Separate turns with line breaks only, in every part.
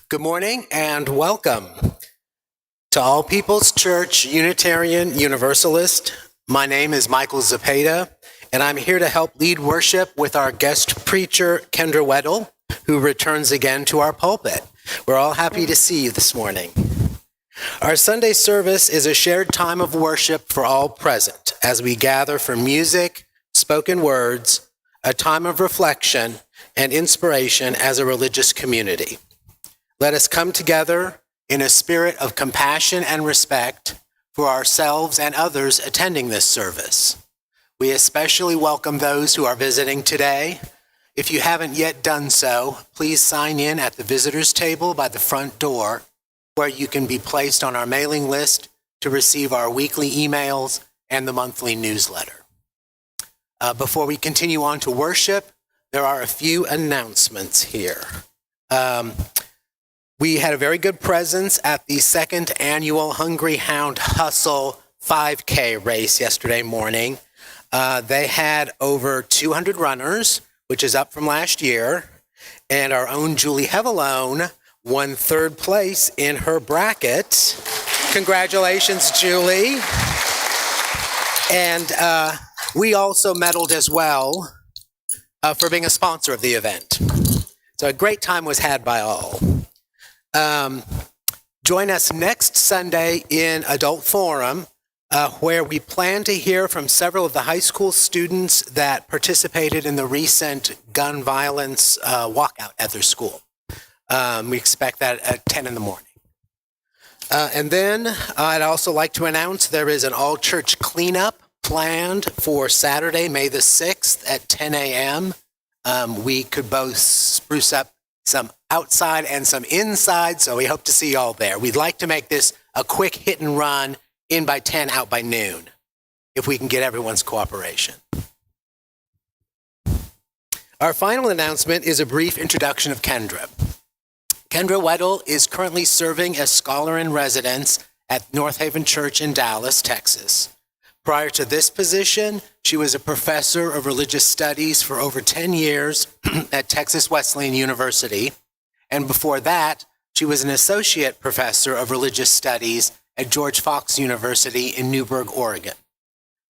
Good morning and welcome to All People's Church, Unitarian, Universalist. My name is Michael Zepeda, and I'm here to help lead worship with our guest preacher, Kendra Weddle, who returns again to our pulpit. We're all happy to see you this morning. Our Sunday service is a shared time of worship for all present as we gather for music, spoken words, a time of reflection, and inspiration as a religious community. Let us come together in a spirit of compassion and respect for ourselves and others attending this service. We especially welcome those who are visiting today. If you haven't yet done so, please sign in at the visitors table by the front door, where you can be placed on our mailing list to receive our weekly emails and the monthly newsletter. Before we continue on to worship, there are a few announcements here. We had a very good presence at the second annual Hungry Hound Hustle 5K race yesterday morning. They had over 200 runners, which is up from last year, and our own Julie Hevelone won third place in her bracket. Congratulations, Julie. And we also medaled as well for being a sponsor of the event. So a great time was had by all. Join us next Sunday in Adult Forum, where we plan to hear from several of the high school students that participated in the recent gun violence walkout at their school. We expect that at 10 in the morning. And then I'd also like to announce there is an all-church cleanup planned for Saturday, May the 6th at 10 a.m. We could both spruce up some outside and some inside, so we hope to see you all there. We'd like to make this a quick hit and run, in by 10, out by noon, if we can get everyone's cooperation. Our final announcement is a brief introduction of Kendra. Kendra Weddle is currently serving as scholar in residence at North Haven Church in Dallas, Texas. Prior to this position, she was a professor of religious studies for over 10 years at Texas Wesleyan University. And before that, she was an associate professor of religious studies at George Fox University in Newberg, Oregon.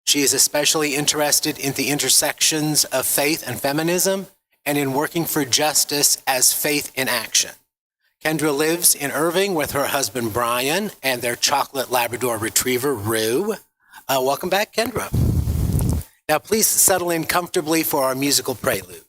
She is especially interested in the intersections of faith and feminism and in working for justice as faith in action. Kendra lives in Irving with her husband, Brian, and their chocolate Labrador retriever, Rue. Welcome back, Kendra. Now, please settle in comfortably for our musical prelude.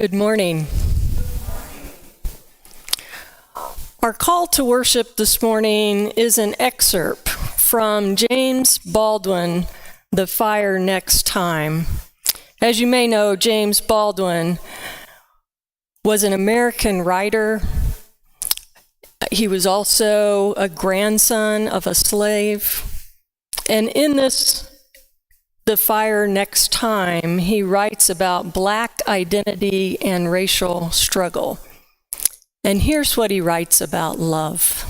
Good morning. Our call to worship this morning is an excerpt from James Baldwin, The Fire Next Time. As you may know, James Baldwin was an American writer. He was also a grandson of a slave. And in this The Fire Next Time, he writes about Black identity and racial struggle. And here's what he writes about love.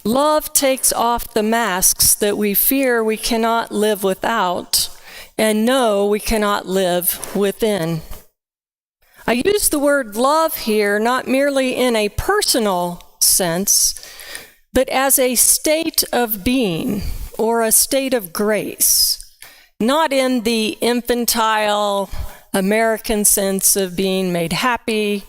Love takes off the masks that we fear we cannot live without and know we cannot live within. I use the word love here not merely in a personal sense, but as a state of being or a state of grace, not in the infantile American sense of being made happy,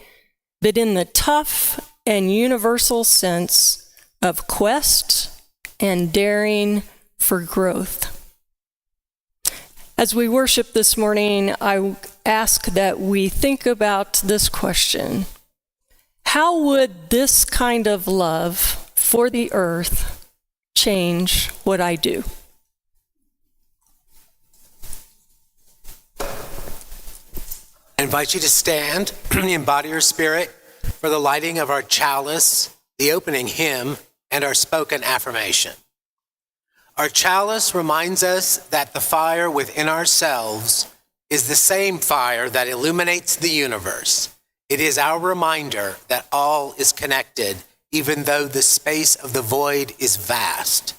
but in the tough and universal sense of quest and daring for growth. As we worship this morning, I ask that we think about this question: how would this kind of love for the earth change what I do?
I invite you to stand, embody your spirit for the lighting of our chalice, the opening hymn, and our spoken affirmation. Our chalice reminds us that the fire within ourselves is the same fire that illuminates the universe. It is our reminder that all is connected, even though the space of the void is vast,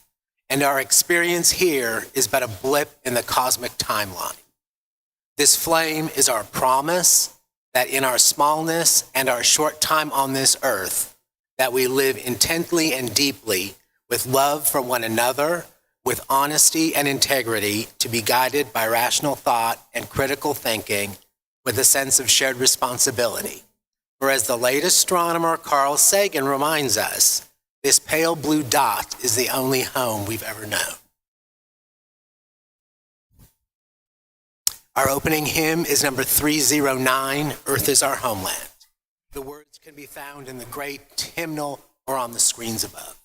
and our experience here is but a blip in the cosmic timeline. This flame is our promise that in our smallness and our short time on this earth, that we live intently and deeply with love for one another, with honesty and integrity, to be guided by rational thought and critical thinking, with a sense of shared responsibility. For as the late astronomer Carl Sagan reminds us, this pale blue dot is the only home we've ever known. Our opening hymn is number 309, Earth is Our Homeland. The words can be found in the great hymnal or on the screens above.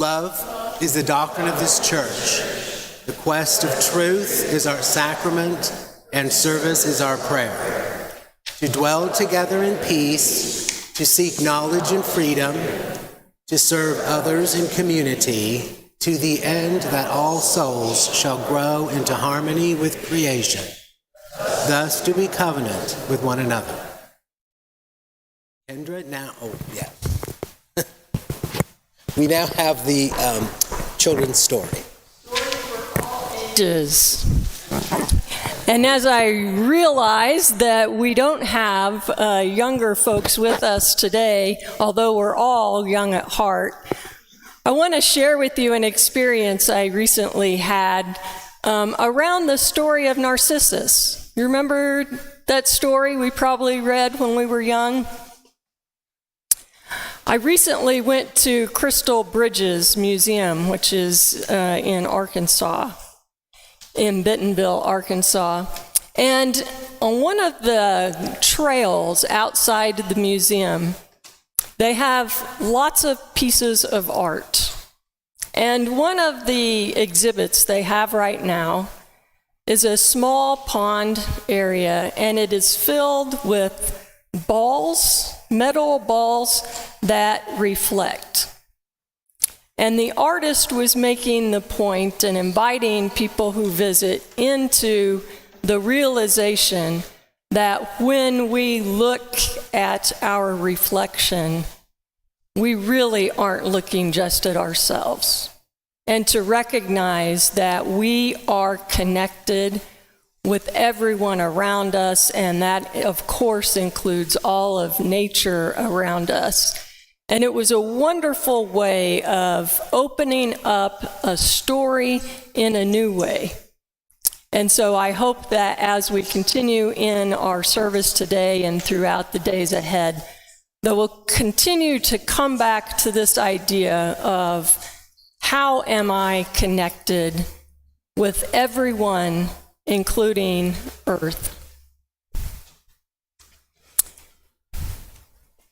Love is the doctrine of this church. The quest of truth is our sacrament, and service is our prayer. To dwell together in peace, to seek knowledge and freedom, to serve others in community, to the end that all souls shall grow into harmony with creation. Thus do we covenant with one another. Kendra, now, we now have the children's story.
And as I realize that we don't have younger folks with us today, although we're all young at heart, I want to share with you an experience I recently had around the story of Narcissus. You remember that story we probably read when we were young? I recently went to Crystal Bridges Museum, which is in Arkansas, in Bentonville, Arkansas. And on one of the trails outside the museum, they have lots of pieces of art. And one of the exhibits they have right now is a small pond area, and it is filled with balls, metal balls that reflect. And the artist was making the point and inviting people who visit into the realization that when we look at our reflection, we really aren't looking just at ourselves. And to recognize that we are connected with everyone around us, and that, of course, includes all of nature around us. And it was a wonderful way of opening up a story in a new way. And so I hope that as we continue in our service today and throughout the days ahead, that we'll continue to come back to this idea of how am I connected with everyone, including Earth.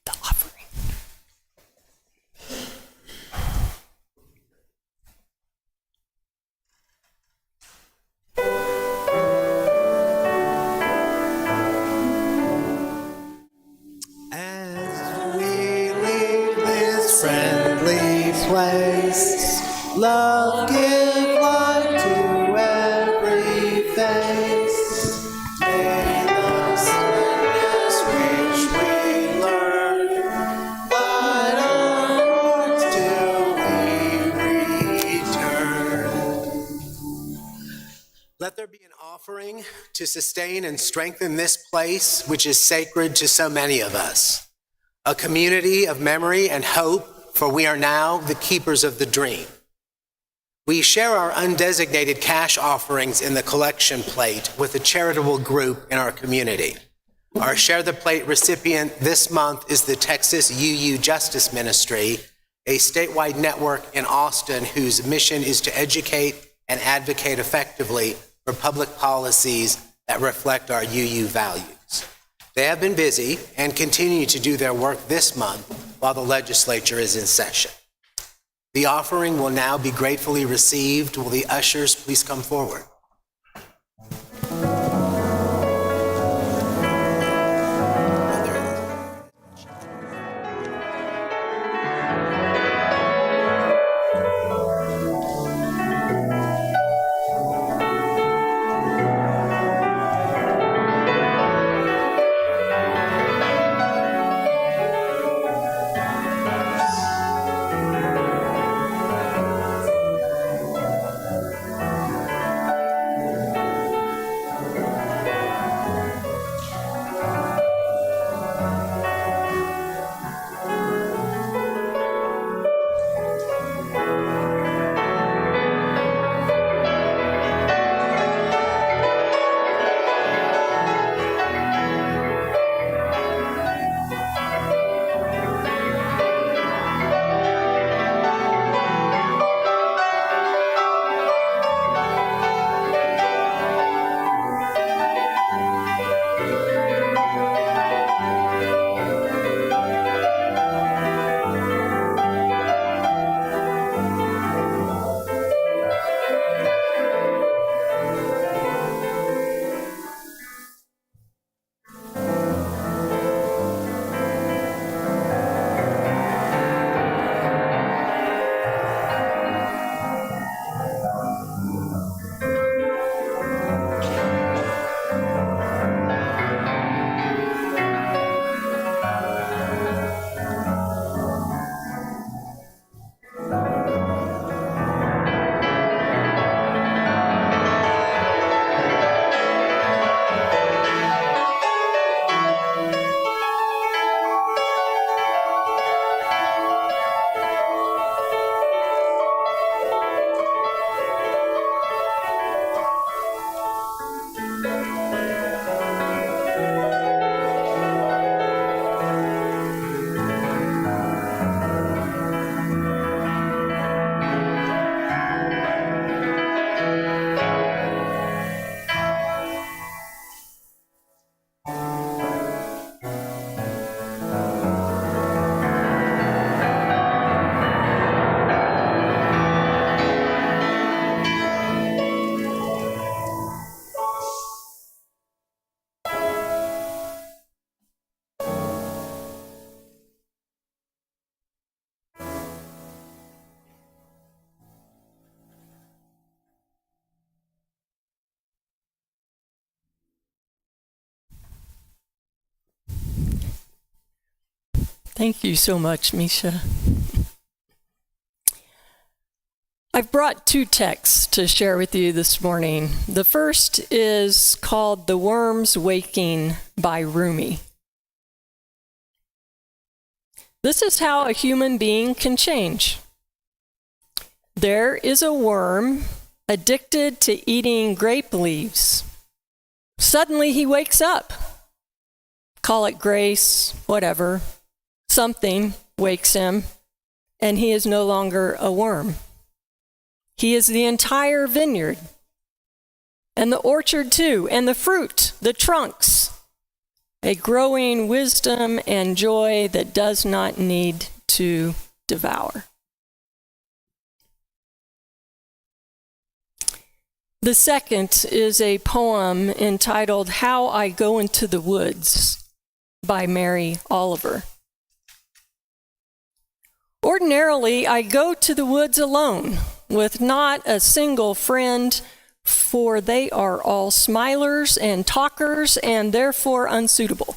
The offering.
As we leave this friendly place, love give light to every face. May the sadness which we learn, but onwards till we return. Let there be an offering to sustain and strengthen this place which is sacred to so many of us. A community of memory and hope, for we are now the keepers of the dream. We share our undesignated cash offerings in the collection plate with a charitable group in our community. Our Share the Plate recipient this month is the Texas UU Justice Ministry, a statewide network in Austin whose mission is to educate and advocate effectively for public policies that reflect our UU values. They have been busy and continue to do their work this month while the legislature is in session. The offering will now be gratefully received. Will the ushers please come forward?
Thank you so much, Misha. I've brought two texts to share with you this morning. The first is called The Worm's Waking by Rumi. This is how a human being can change. There is a worm addicted to eating grape leaves. Suddenly he wakes up. Call it grace, whatever. Something wakes him, and he is no longer a worm. He is the entire vineyard, and the orchard too, and the fruit, the trunks, a growing wisdom and joy that does not need to devour. The second is a poem entitled How I Go Into the Woods by Mary Oliver. Ordinarily, I go to the woods alone, with not a single friend, for they are all smilers and talkers and therefore unsuitable.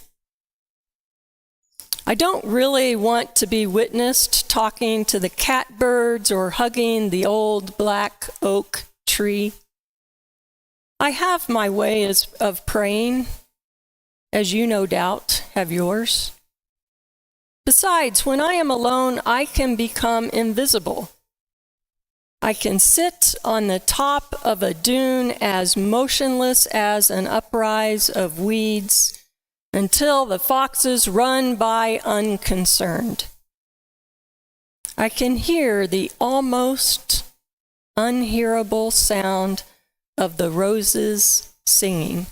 I don't really want to be witnessed talking to the catbirds or hugging the old black oak tree. I have my ways of praying, as you no doubt have yours. Besides, when I am alone, I can become invisible. I can sit on the top of a dune as motionless as an uprise of weeds until the foxes run by unconcerned. I can hear the almost unhearable sound of the roses singing.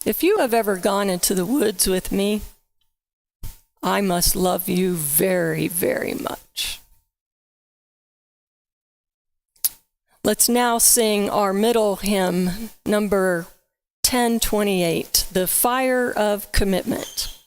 If you have ever gone into the woods with me, I must love you very, very much. Let's now sing our middle hymn, number 1028, The Fire of Commitment.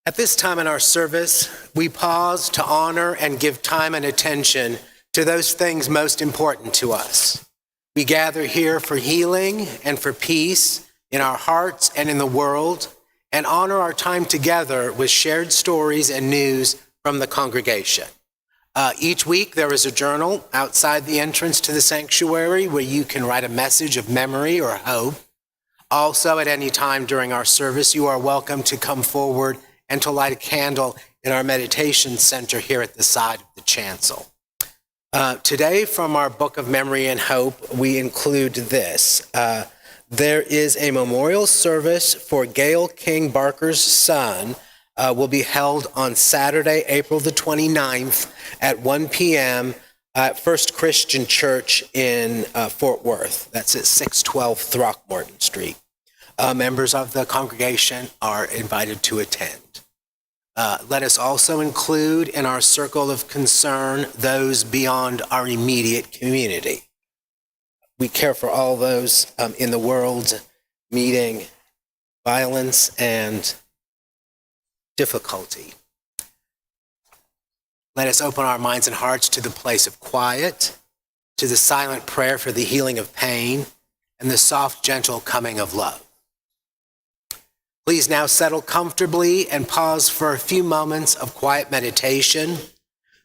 At this time in our service, we pause to honor and give time and attention to those things most important to us. We gather here for healing and for peace in our hearts and in the world, and honor our time together with shared stories and news from the congregation. Each week there is a journal outside the entrance to the sanctuary where you can write a message of memory or hope. Also, at any time during our service, you are welcome to come forward and to light a candle in our meditation center here at the side of the chancel. Today, from our Book of Memory and Hope, we include this. There is a memorial service for Gail King Barker's son, will be held on Saturday, April the 29th at 1 p.m. at First Christian Church in Fort Worth. That's at 612 Throckmorton Street. Members of the congregation are invited to attend. Let us also include in our circle of concern those beyond our immediate community. We care for all those in the world meeting violence and difficulty. Let us open our minds and hearts to the place of quiet, to the silent prayer for the healing of pain, and the soft, gentle coming of love. Please now settle comfortably and pause for a few moments of quiet meditation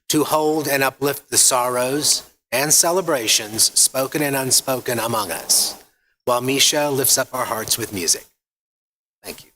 to hold and uplift the sorrows and celebrations spoken and unspoken among us, while Misha lifts up our hearts with music. Thank you.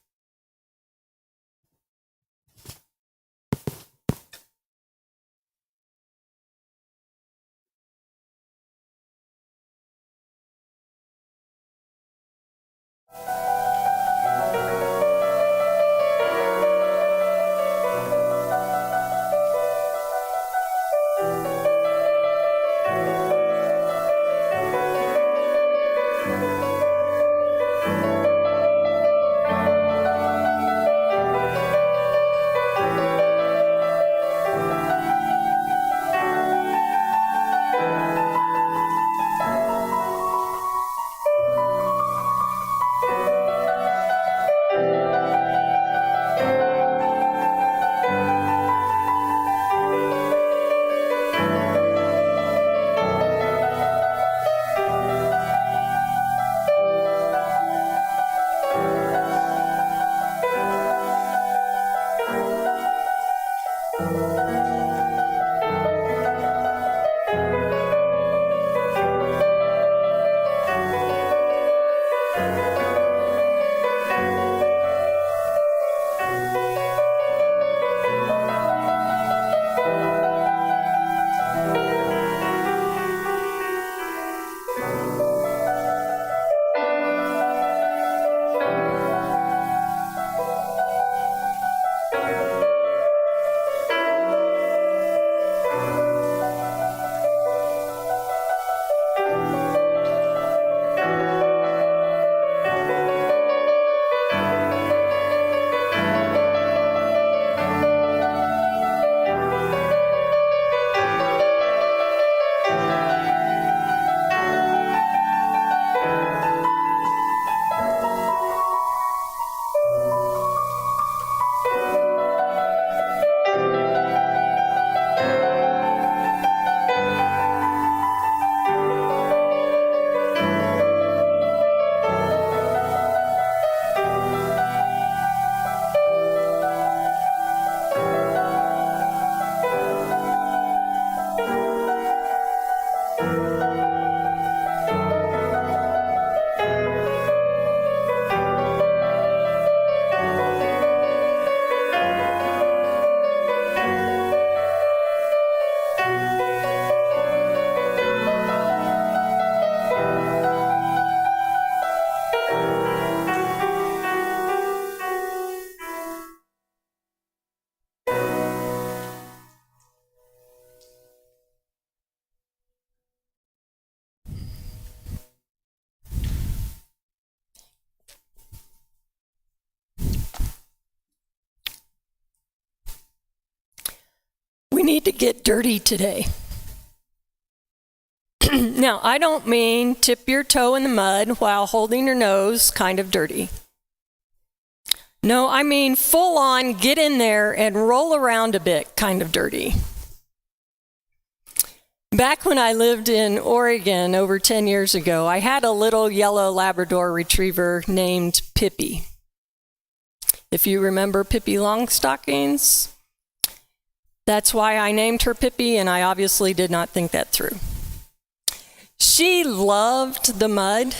We need to get dirty today. Now, I don't mean tip your toe in the mud while holding your nose kind of dirty. No, I mean full on get in there and roll around a bit kind of dirty. Back when I lived in Oregon over 10 years ago, I had a little yellow Labrador retriever named Pippi. If you remember Pippi Longstockings, that's why I named her Pippi, and I obviously did not think that through. She loved the mud.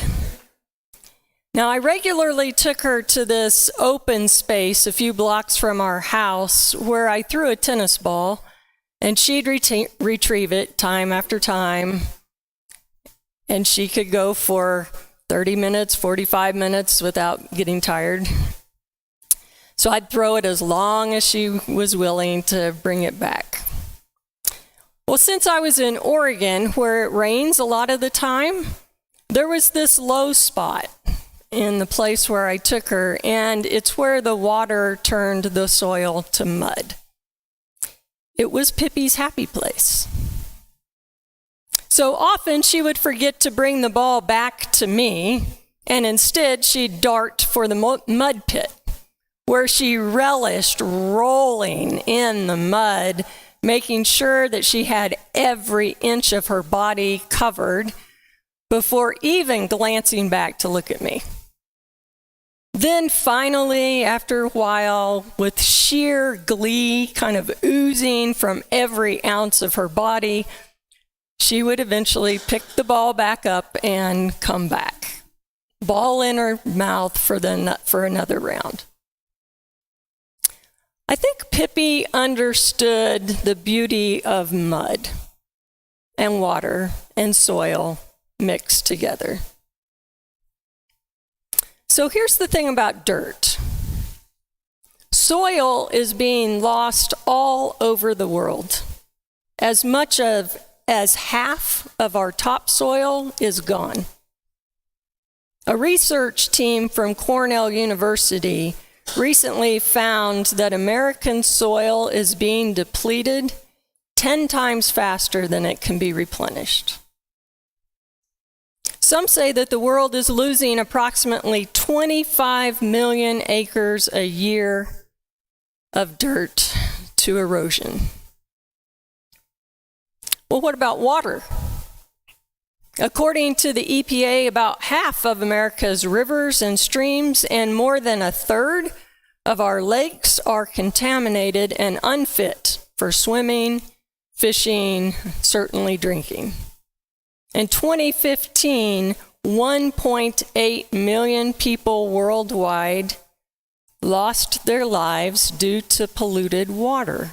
Now, I regularly took her to this open space a few blocks from our house where I threw a tennis ball, and she'd retrieve it time after time, and she could go for 30 minutes, 45 minutes without getting tired. So I'd throw it as long as she was willing to bring it back. Well, since I was in Oregon, where it rains a lot of the time, there was this low spot in the place where I took her, and it's where the water turned the soil to mud. It was Pippi's happy place. So often she would forget to bring the ball back to me, and instead she'd dart for the mud pit, where she relished rolling in the mud, making sure that she had every inch of her body covered before even glancing back to look at me. Then finally, after a while, with sheer glee kind of oozing from every ounce of her body, she would eventually pick the ball back up and come back. Ball in her mouth for another round. I think Pippi understood the beauty of mud and water and soil mixed together. So here's the thing about dirt. Soil is being lost all over the world. As much as half of our topsoil is gone. A research team from Cornell University recently found that American soil is being depleted 10 times faster than it can be replenished. Some say that the world is losing approximately 25 million acres a year of dirt to erosion. Well, what about water? According to the EPA, about half of America's rivers and streams and more than a third of our lakes are contaminated and unfit for swimming, fishing, certainly drinking. In 2015, 1.8 million people worldwide lost their lives due to polluted water.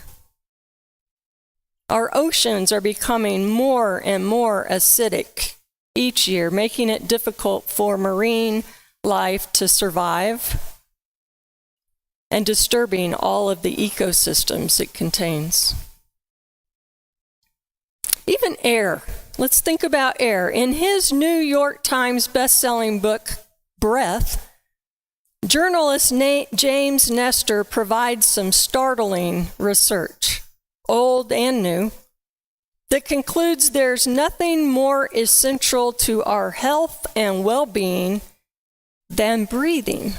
Our oceans are becoming more and more acidic each year, making it difficult for marine life to survive and disturbing all of the ecosystems it contains. Even air. Let's think about air. In his New York Times best-selling book, Breath, journalist James Nestor provides some startling research, old and new, that concludes there's nothing more essential to our health and well-being than breathing.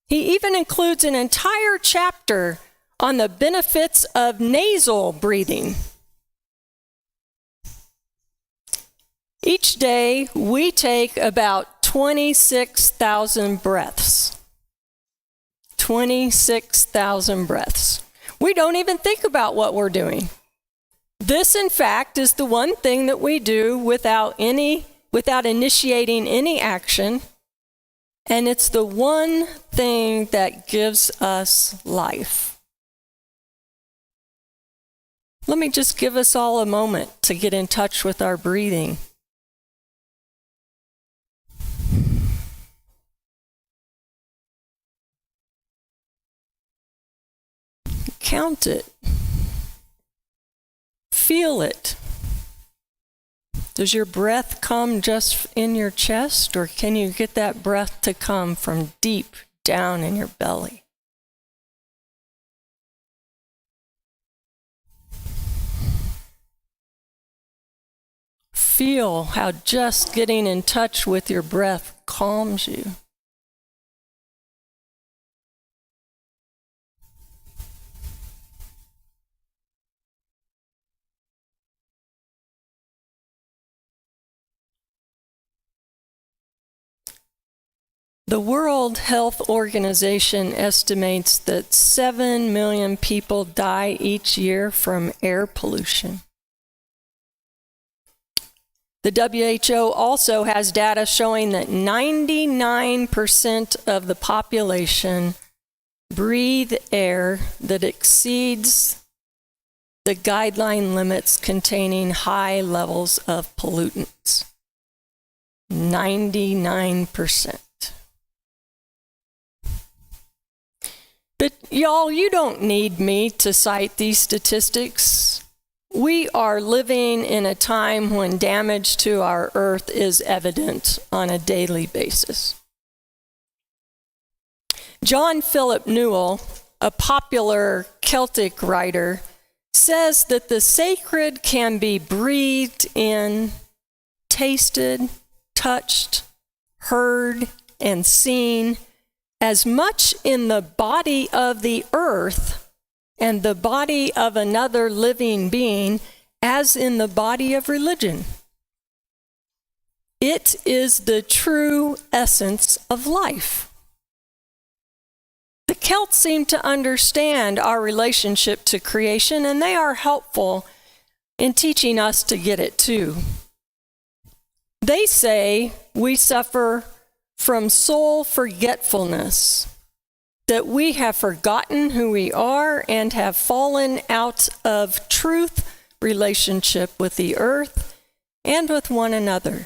He even includes an entire chapter on the benefits of nasal breathing. Each day, we take about 26,000 breaths. 26,000 breaths. We don't even think about what we're doing. This, in fact, is the one thing that we do without initiating any action, and it's the one thing that gives us life. Let me just give us all a moment to get in touch with our breathing. Count it. Feel it. Does your breath come just in your chest, or can you get that breath to come from deep down in your belly? Feel how just getting in touch with your breath calms you. The World Health Organization estimates that 7 million people die each year from air pollution. The WHO also has data showing that 99% of the population breathe air that exceeds the guideline limits containing high levels of pollutants. 99%. But y'all, you don't need me to cite these statistics. We are living in a time when damage to our earth is evident on a daily basis. John Philip Newell, a popular Celtic writer, says that the sacred can be breathed in, tasted, touched, heard, and seen as much in the body of the earth and the body of another living being as in the body of religion. It is the true essence of life. The Celts seem to understand our relationship to creation, and they are helpful in teaching us to get it too. They say we suffer from soul forgetfulness, that we have forgotten who we are and have fallen out of truth relationship with the earth and with one another.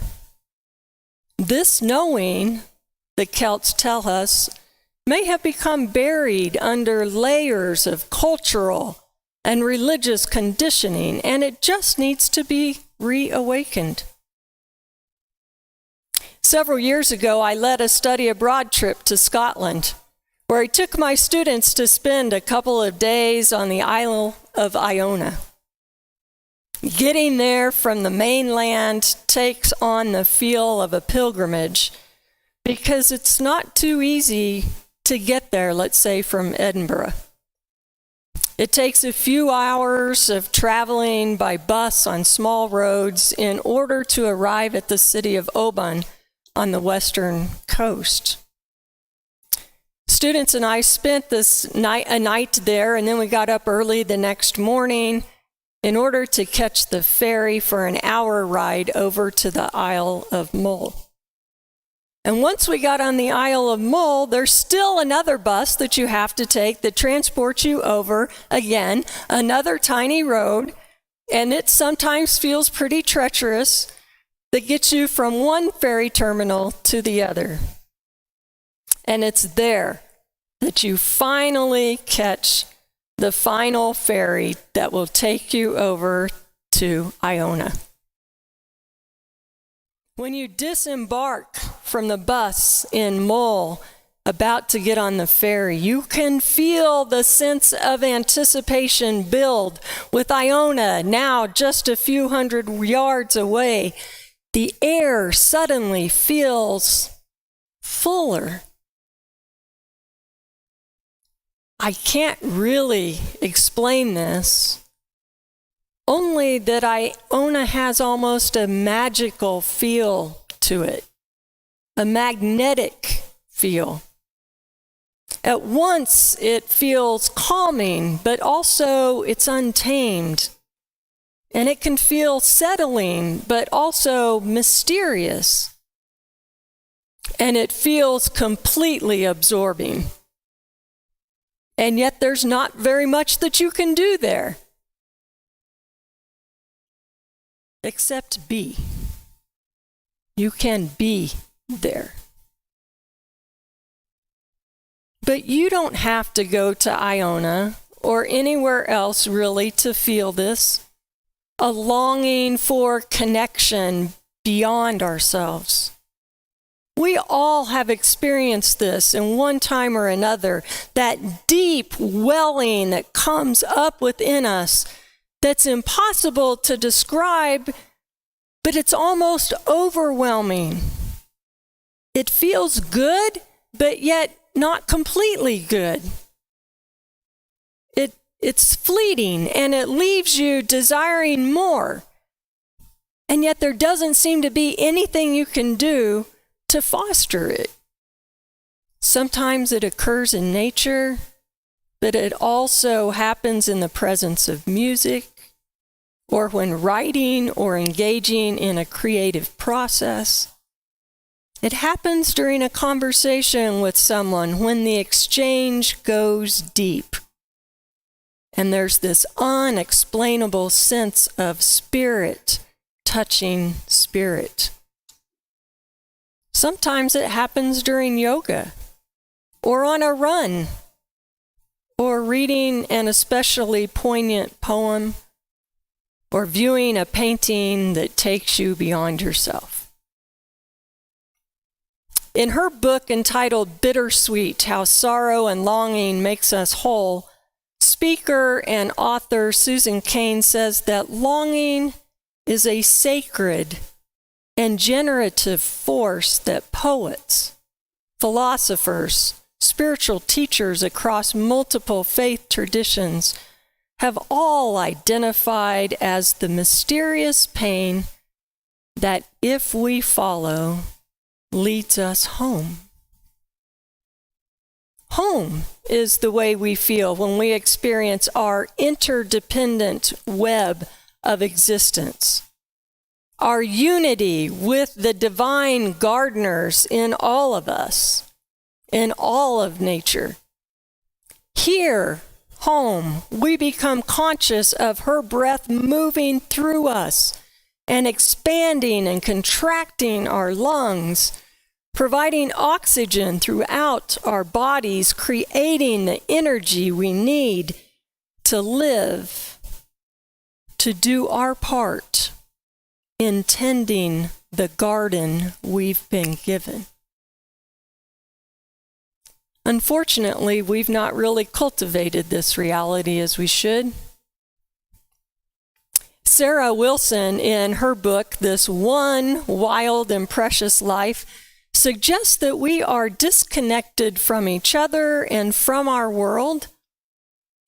This knowing, the Celts tell us, may have become buried under layers of cultural and religious conditioning, and it just needs to be reawakened. Several years ago, I led a study abroad trip to Scotland, where I took my students to spend a couple of days on the Isle of Iona. Getting there from the mainland takes on the feel of a pilgrimage because it's not too easy to get there, let's say, from Edinburgh. It takes a few hours of traveling by bus on small roads in order to arrive at the city of Oban on the western coast. Students and I spent a night there, and then we got up early the next morning in order to catch the ferry for an hour ride over to the Isle of Mull. And once we got on the Isle of Mull, there's still another bus that you have to take that transports you over, again, another tiny road, and it sometimes feels pretty treacherous, that gets you from one ferry terminal to the other. And it's there that you finally catch the final ferry that will take you over to Iona. When you disembark from the bus in Mull, about to get on the ferry, you can feel the sense of anticipation build with Iona now just a few hundred yards away. The air suddenly feels fuller. I can't really explain this, only that Iona has almost a magical feel to it, a magnetic feel. At once it feels calming, but also it's untamed. And it can feel settling, but also mysterious. And it feels completely absorbing. And yet there's not very much that you can do there. Except be. You can be there. But you don't have to go to Iona or anywhere else really to feel this. A longing for connection beyond ourselves. We all have experienced this in one time or another, that deep welling that comes up within us that's impossible to describe, but it's almost overwhelming. It feels good, but yet not completely good. It's fleeting, and it leaves you desiring more. And yet there doesn't seem to be anything you can do to foster it. Sometimes it occurs in nature, but it also happens in the presence of music, or when writing or engaging in a creative process. It happens during a conversation with someone when the exchange goes deep. And there's this unexplainable sense of spirit touching spirit. Sometimes it happens during yoga, or on a run, or reading an especially poignant poem, or viewing a painting that takes you beyond yourself. In her book entitled Bittersweet: How Sorrow and Longing Makes Us Whole, speaker and author Susan Cain says that longing is a sacred and generative force that poets, philosophers, spiritual teachers across multiple faith traditions have all identified as the mysterious pain that, if we follow, leads us home. Home is the way we feel when we experience our interdependent web of existence, our unity with the divine gardeners in all of us, in all of nature. Here, home, we become conscious of her breath moving through us and expanding and contracting our lungs, providing oxygen throughout our bodies, creating the energy we need to live, to do our part in tending the garden we've been given. Unfortunately, we've not really cultivated this reality as we should. Sarah Wilson, in her book, This One Wild and Precious Life, suggests that we are disconnected from each other and from our world,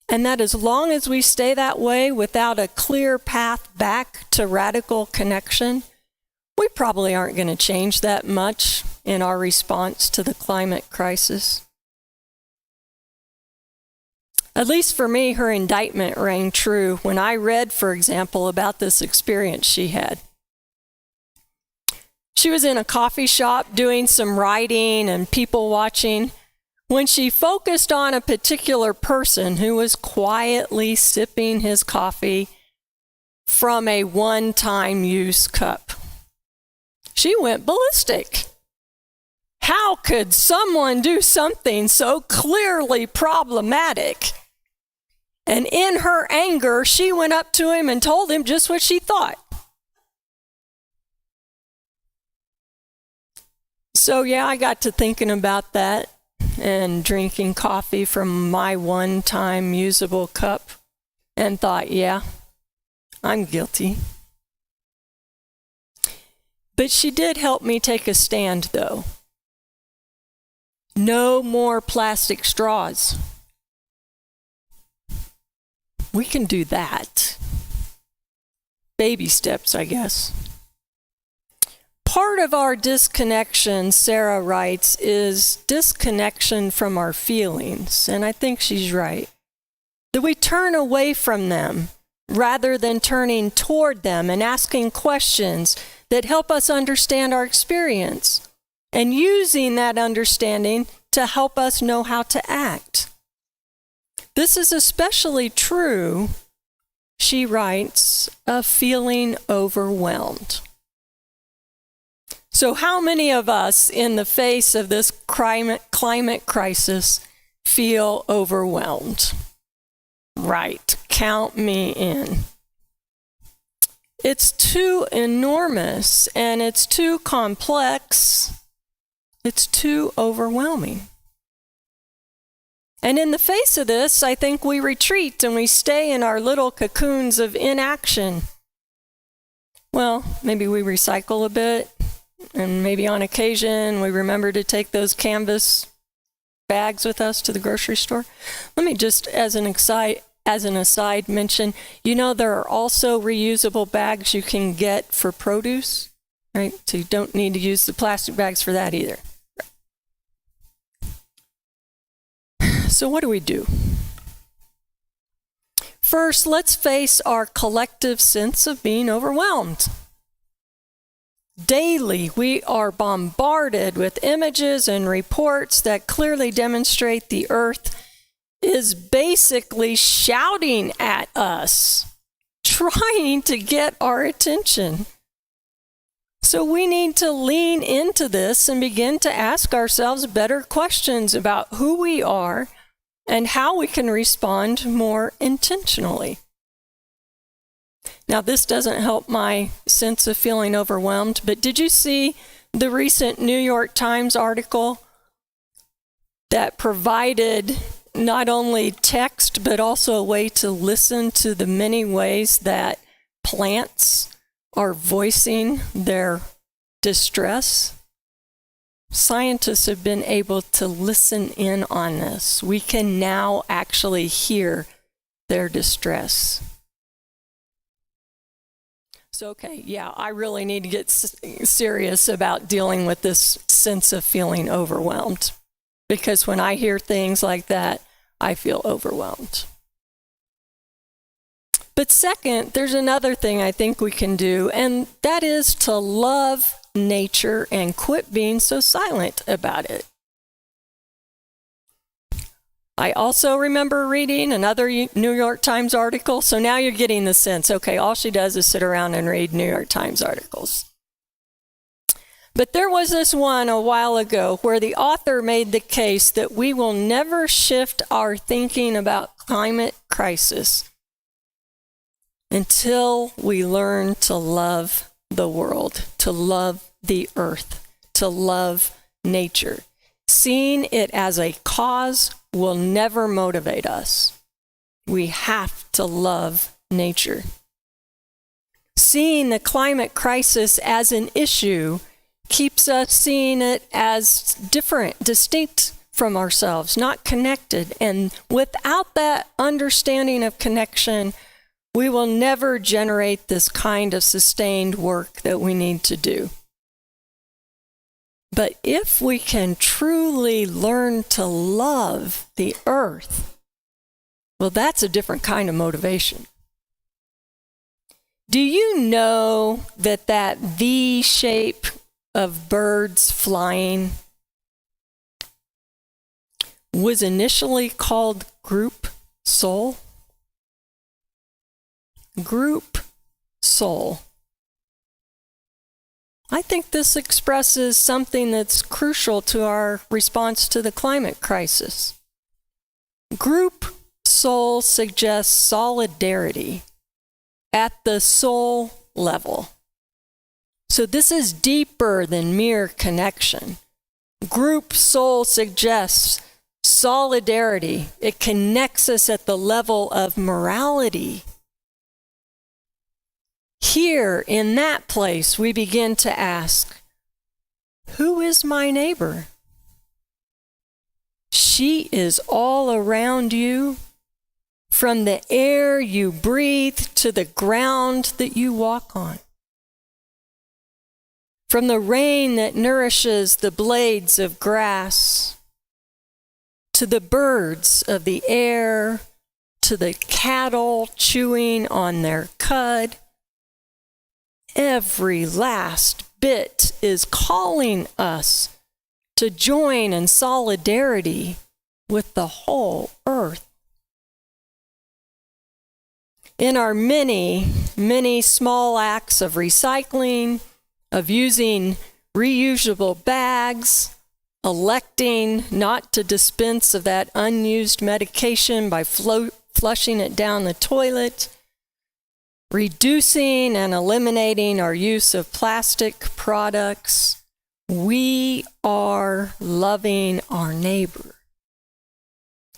and that as long as we stay that way without a clear path back to radical connection, we probably aren't going to change that much in our response to the climate crisis. At least for me, her indictment rang true when I read, for example, about this experience she had. She was in a coffee shop doing some writing and people watching when she focused on a particular person who was quietly sipping his coffee from a one-time use cup. She went ballistic. How could someone do something so clearly problematic? And in her anger, she went up to him and told him just what she thought. So yeah, I got to thinking about that and drinking coffee from my one-time usable cup and thought, yeah, I'm guilty. But she did help me take a stand, though. No more plastic straws. We can do that. Baby steps, I guess. Part of our disconnection, Sarah writes, is disconnection from our feelings, and I think she's right. That we turn away from them rather than turning toward them and asking questions that help us understand our experience and using that understanding to help us know how to act. This is especially true, she writes, of feeling overwhelmed. So how many of us in the face of this climate crisis feel overwhelmed? Right, count me in. It's too enormous and it's too complex. It's too overwhelming. And in the face of this, I think we retreat and we stay in our little cocoons of inaction. Well, maybe we recycle a bit, and maybe on occasion we remember to take those canvas bags with us to the grocery store. Let me just, as an aside, mention, there are also reusable bags you can get for produce, right? So you don't need to use the plastic bags for that either. So what do we do? First, let's face our collective sense of being overwhelmed. Daily, we are bombarded with images and reports that clearly demonstrate the earth is basically shouting at us, trying to get our attention. So we need to lean into this and begin to ask ourselves better questions about who we are and how we can respond more intentionally. Now, this doesn't help my sense of feeling overwhelmed, but did you see the recent New York Times article that provided not only text, but also a way to listen to the many ways that plants are voicing their distress? Scientists have been able to listen in on this. We can now actually hear their distress. So, okay, yeah, I really need to get serious about dealing with this sense of feeling overwhelmed. Because when I hear things like that, I feel overwhelmed. But second, there's another thing I think we can do, and that is to love nature and quit being so silent about it. I also remember reading another New York Times article, so now you're getting the sense, okay, all she does is sit around and read New York Times articles. But there was this one a while ago where the author made the case that we will never shift our thinking about climate crisis until we learn to love the world, to love the earth, to love nature. Seeing it as a cause will never motivate us. We have to love nature. Seeing the climate crisis as an issue keeps us seeing it as different, distinct from ourselves, not connected. And without that understanding of connection, we will never generate this kind of sustained work that we need to do. But if we can truly learn to love the earth, well, that's a different kind of motivation. Do you know that V shape of birds flying was initially called group soul? Group soul. I think this expresses something that's crucial to our response to the climate crisis. Group soul suggests solidarity at the soul level. So this is deeper than mere connection. Group soul suggests solidarity. It connects us at the level of morality. Here, in that place, we begin to ask, who is my neighbor? She is all around you, from the air you breathe to the ground that you walk on. From the rain that nourishes the blades of grass, to the birds of the air, to the cattle chewing on their cud. Every last bit is calling us to join in solidarity with the whole earth. In our many, many small acts of recycling, of using reusable bags, electing not to dispense of that unused medication by flushing it down the toilet, reducing and eliminating our use of plastic products, we are loving our neighbor.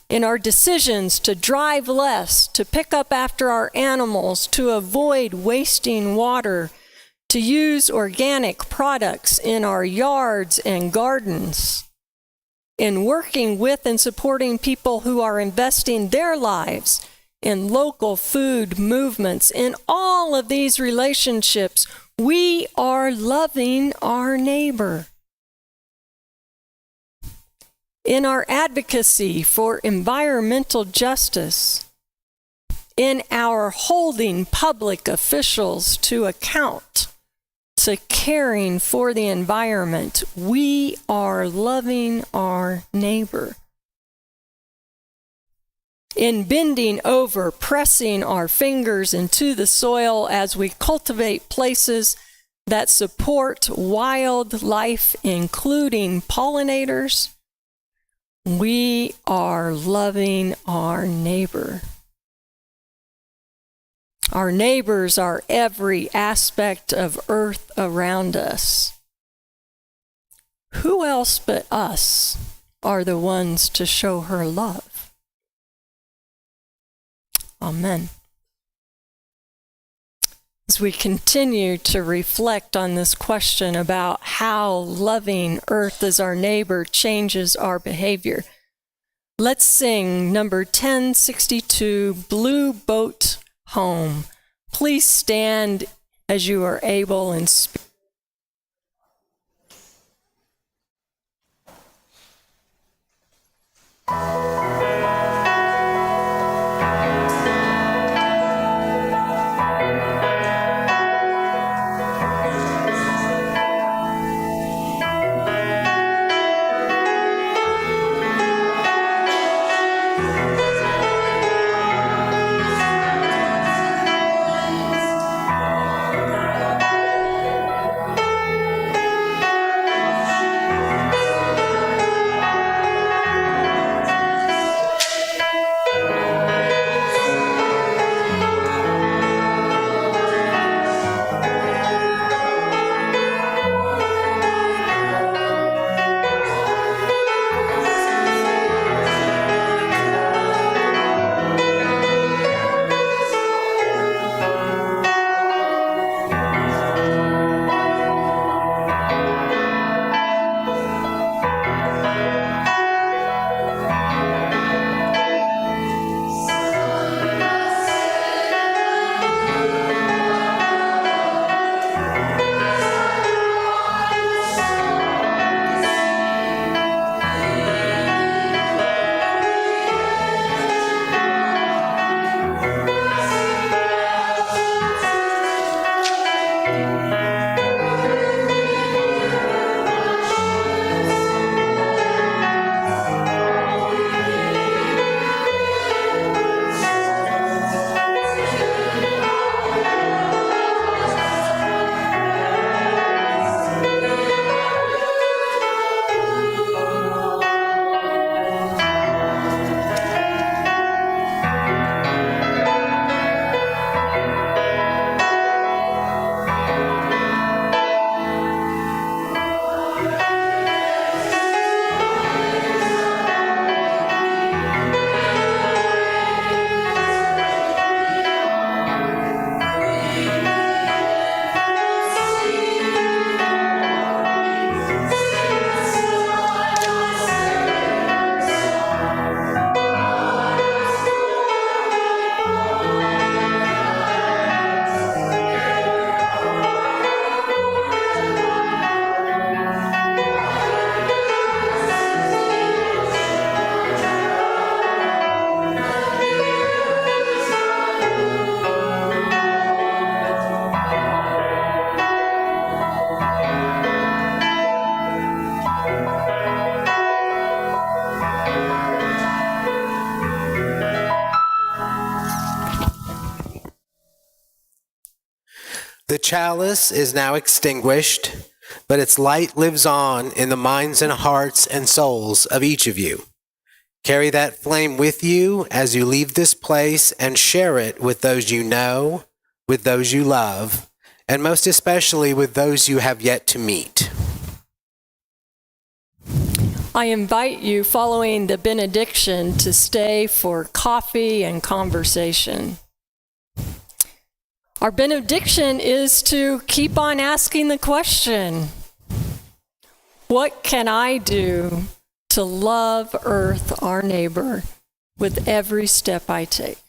In our decisions to drive less, to pick up after our animals, to avoid wasting water, to use organic products in our yards and gardens, in working with and supporting people who are investing their lives in local food movements, in all of these relationships, we are loving our neighbor. in our advocacy for environmental justice, in our holding public officials to account, to caring for the environment, we are loving our neighbor. In bending over, pressing our fingers into the soil as we cultivate places that support wildlife, including pollinators, we are loving our neighbor. Our neighbors are every aspect of earth around us. Who else but us are the ones to show her love? Amen. As we continue to reflect on this question about how loving earth as our neighbor changes our behavior, let's sing number 1062, Blue Boat Home. Please stand as you are able and speak.
The chalice is now extinguished, but its light lives on in the minds and hearts and souls of each of you. Carry that flame with you as you leave this place and share it with those you know, with those you love, and most especially with those you have yet to meet.
I invite you, following the benediction, to stay for coffee and conversation. Our benediction is to keep on asking the question, what can I do to love earth, our neighbor, with every step I take?